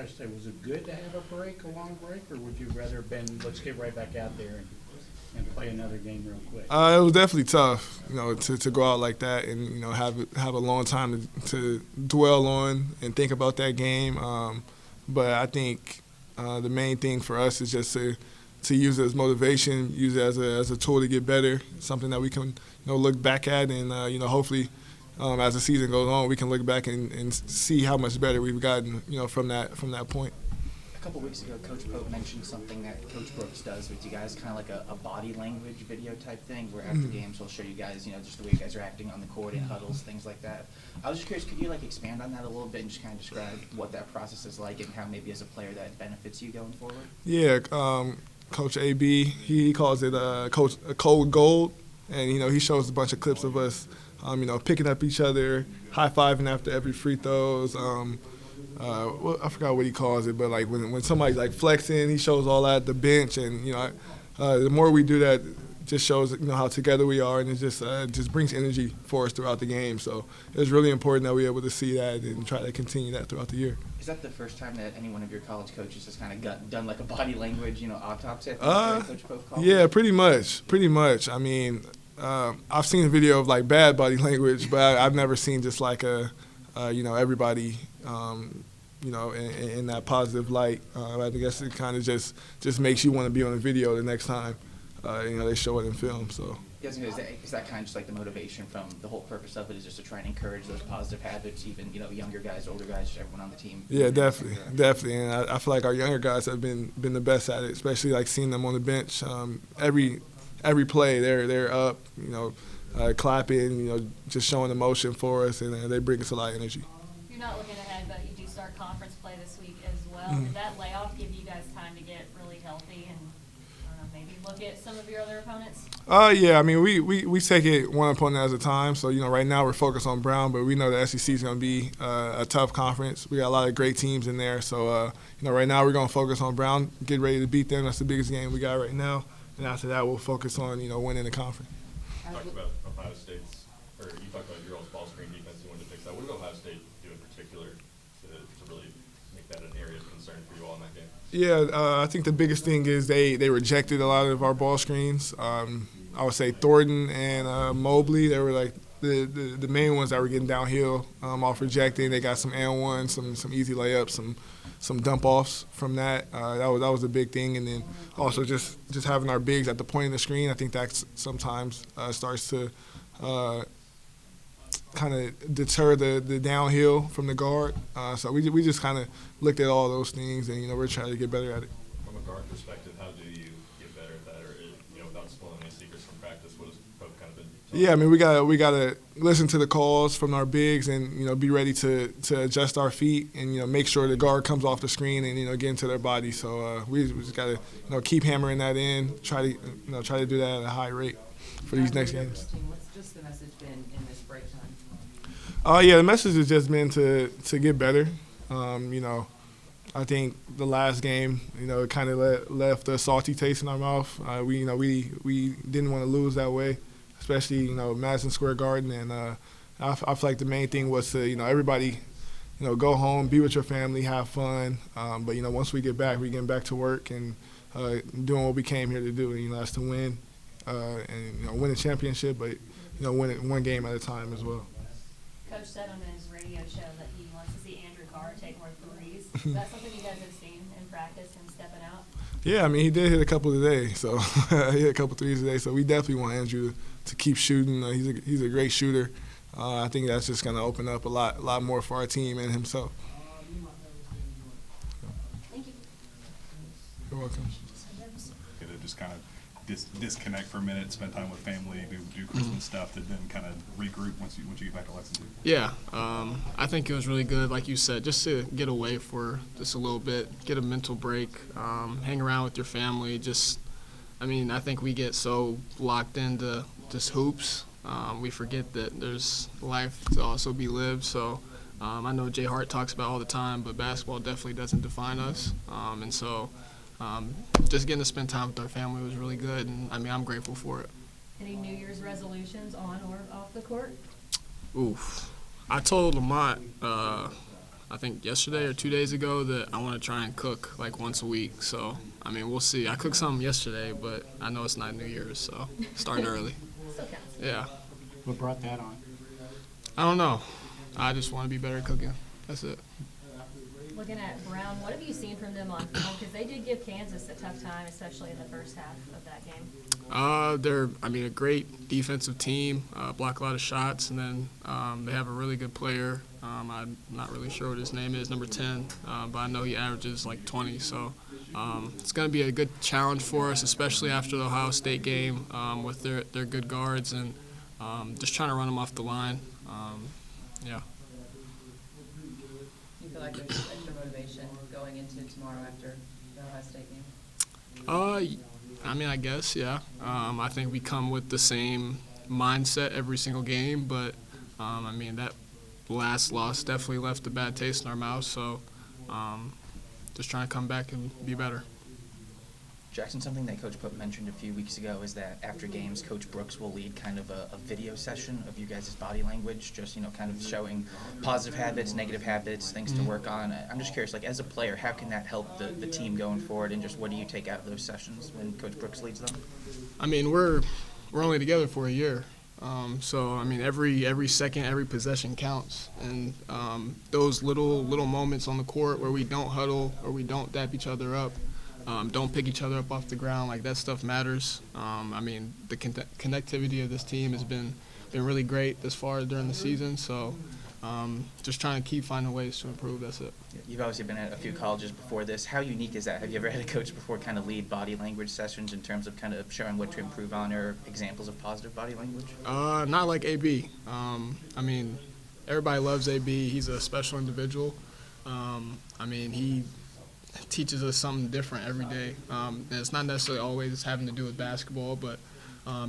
I should say, was it good to have a break, a long break, or would you rather been, let's get right back out there and play another game real quick? It was definitely tough, to go out like that and have a long time to dwell on and think about that game. But I think the main thing for us is just to use it as motivation, use it as a tool to get better, something that we can look back at and hopefully as the season goes on we can look back and see how much better we've gotten from that point. A couple weeks ago, Coach Pope mentioned something that Coach Brooks does with you guys, kind of like a body language video type thing, where after games he'll show you guys, just the way you guys are acting on the court in huddles, things like that. I was just curious, could you expand on that a little bit and just kind of describe what that process is like and how maybe as a player that benefits you going forward? Yeah, Coach AB, he calls it Code Gold, and he shows a bunch of clips of us, picking up each other, high-fiving after every free throws. I forgot what he calls it, but like when somebody's like flexing, he shows all that at the bench, and the more we do that, just shows how together we are, and it just brings energy for us throughout the game. So it's really important that we're able to see that and try to continue that throughout the year. Is that the first time that any one of your college coaches has kind of done like a body language, autopsy? Coach Pope called yeah, pretty much. I mean, I've seen a video of like bad body language, but I've never seen just like everybody. In that positive light. I guess it kind of just makes you want to be on the video the next time, they show it in film. So. Yes, is that kind of just like the motivation from the whole purpose of it is just to try and encourage those positive habits, even, younger guys, older guys, everyone on the team? Yeah, definitely. And I feel like our younger guys have been the best at it, especially like seeing them on the bench. Every play, they're up, clapping, just showing emotion for us, and they bring us a lot of energy. You're not looking ahead, but you do start conference play this week as well. Did that layoff give you guys time to get really healthy and maybe look at some of your other opponents? Yeah, I mean, we take it one opponent at a time. So, right now we're focused on Brown, but we know the SEC is going to be a tough conference. We got a lot of great teams in there. So, right now we're going to focus on Brown, get ready to beat them. That's the biggest game we got right now. And after that, we'll focus on, winning the conference. You talked about Ohio State's, or you talked about your all's ball screen defense. You wanted to fix that. What did Ohio State do in particular to really make that an area of concern for you all in that game? Yeah, I think the biggest thing is they rejected a lot of our ball screens. I would say Thornton and Mobley, they were like the main ones that were getting downhill off rejecting. They got some and one, some easy layups, some dump offs from that. That was a big thing, and then also just having our bigs at the point of the screen. I think that sometimes starts to kind of deter the downhill from the guard. So we just kind of looked at all those things, and we're trying to get better at it. From a guard perspective, how do you get better at that, or without spoiling any secrets from practice, what has Pope kind of been? Yeah, I mean we gotta listen to the calls from our bigs, and be ready to adjust our feet, and make sure the guard comes off the screen and get into their body. So we just gotta keep hammering that in, try to do that at a high rate for these next games. What's just the message been in this break time? Yeah, the message has just been to get better. I think the last game, it kind of left a salty taste in our mouth. We didn't want to lose that way, especially Madison Square Garden. And I feel like the main thing was to everybody, go home, be with your family, have fun. But once we get back, we get back to work and doing what we came here to do. And that's to win, and win a championship, but win it one game at a time as well. Coach said on his radio show that he wants to see Andrew Carr take more threes. Is that something you guys have seen in practice and stepping out? Yeah, I mean, he did hit a couple today, so he hit a couple threes today. So we definitely want Andrew to keep shooting. He's a great shooter. I think that's just going to open up a lot more for our team and himself. Thank you. You're welcome. Just kind of disconnect for a minute, spend time with family, do Christmas stuff, to then kind of regroup once you get back to Lexington? Yeah, I think it was really good, like you said, just to get away for just a little bit, get a mental break, hang around with your family. I think we get so locked into just hoops, we forget that there's life to also be lived. So I know Jay Hart talks about all the time, but basketball definitely doesn't define us, and so just getting to spend time with our family was really good, and I'm grateful for it. Any New Year's resolutions on or off the court? Oof. I told Lamont I think yesterday or 2 days ago that I want to try and cook like once a week. So, I mean, we'll see. I cooked something yesterday, but I know it's not New Year's, so starting early. Still counts. Yeah. What brought that on? I don't know. I just want to be better at cooking. That's it. Looking at Brown, what have you seen from them on film? Because they did give Kansas a tough time, especially in the first half of that game. They're, a great defensive team, block a lot of shots, and then they have a really good player. I'm not really sure what his name is, number 10, but I know he averages like 20. So it's going to be a good challenge for us, especially after the Ohio State game with their good guards and just trying to run them off the line. Yeah. You feel like there's extra motivation going into tomorrow after the Ohio State game? I guess, yeah. I think we come with the same mindset every single game, but, that last loss definitely left a bad taste in our mouth, so just trying to come back and be better. Jaxson, something that Coach Pope mentioned a few weeks ago is that after games, Coach Brooks will lead kind of a video session of you guys' body language, just, kind of showing positive habits, negative habits, things to work on. I'm just curious, as a player, how can that help the team going forward, and just what do you take out of those sessions when Coach Brooks leads them? We're only together for a year. So every second, every possession counts, and those little moments on the court where we don't huddle or we don't dap each other up, don't pick each other up off the ground, that stuff matters. The connectivity of this team has been really great this far during the season, so just trying to keep finding ways to improve. That's it. You've obviously been at a few colleges before this. How unique is that? Have you ever had a coach before kind of lead body language sessions in terms of kind of showing what to improve on or examples of positive body language? Not like AB. Everybody loves AB. He's a special individual. He teaches us something different every day. And it's not necessarily always having to do with basketball, but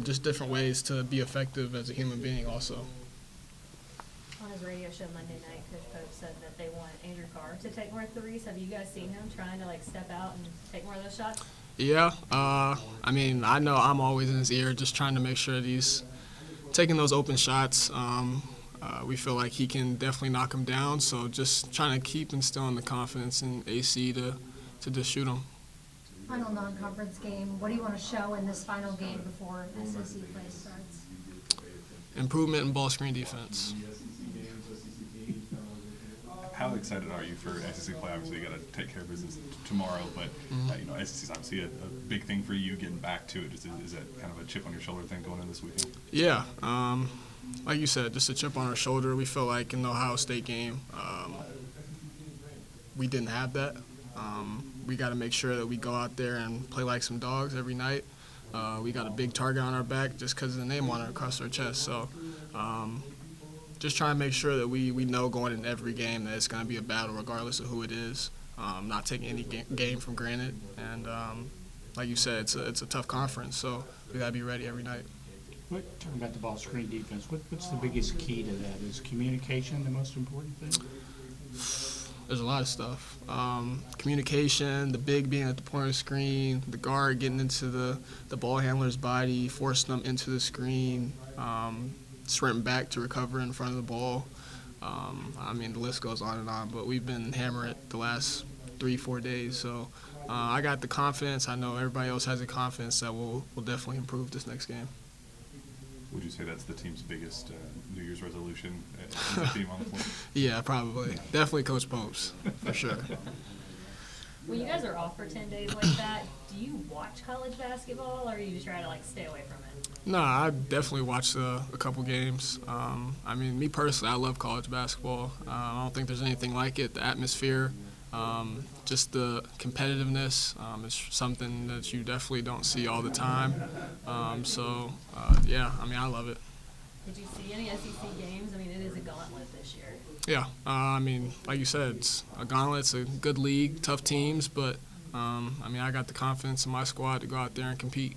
just different ways to be effective as a human being also. On his radio show Monday night, Coach Pope said that they want Andrew Carr to take more threes. Have you guys seen him trying to step out and take more of those shots? Yeah. I know I'm always in his ear just trying to make sure that he's taking those open shots. We feel like he can definitely knock him down, so just trying to keep instilling the confidence in AC to just shoot him. Final non-conference game. What do you want to show in this final game before SEC play starts? Improvement in ball screen defense. How excited are you for SEC play? Obviously, you got to take care of business tomorrow, but SEC is obviously a big thing for you getting back to it. Is that kind of a chip on your shoulder thing going in this weekend? Yeah. Like you said, just a chip on our shoulder. We feel like in the Ohio State game, we didn't have that. We got to make sure that we go out there and play like some dogs every night. We got a big target on our back just because of the name on it across our chest. So just trying to make sure that we know going in every game that it's going to be a battle regardless of who it is, not taking any game for granted. And like you said, it's a tough conference, so we got to be ready every night. Talking about the ball screen defense, what's the biggest key to that? Is communication the most important thing? There's a lot of stuff. Communication, the big being at the point of the screen, the guard getting into the ball handler's body, forcing them into the screen, sprinting back to recover in front of the ball. The list goes on and on, but we've been hammering it the last 3-4 days. So I got the confidence. I know everybody else has the confidence that we'll definitely improve this next game. Would you say that's the team's biggest New Year's resolution as a team on the floor? Yeah, probably. Definitely Coach Pope's, for sure. When you guys are off for 10 days like that, do you watch college basketball, or you just try to stay away from it? No, I definitely watched a couple games. Me personally, I love college basketball. I don't think there's anything like it. The atmosphere, just the competitiveness is something that you definitely don't see all the time. I love it. Did you see any SEC games? It is a gauntlet this year. Yeah, like you said, it's a gauntlet. It's a good league, tough teams, but I got the confidence in my squad to go out there and compete.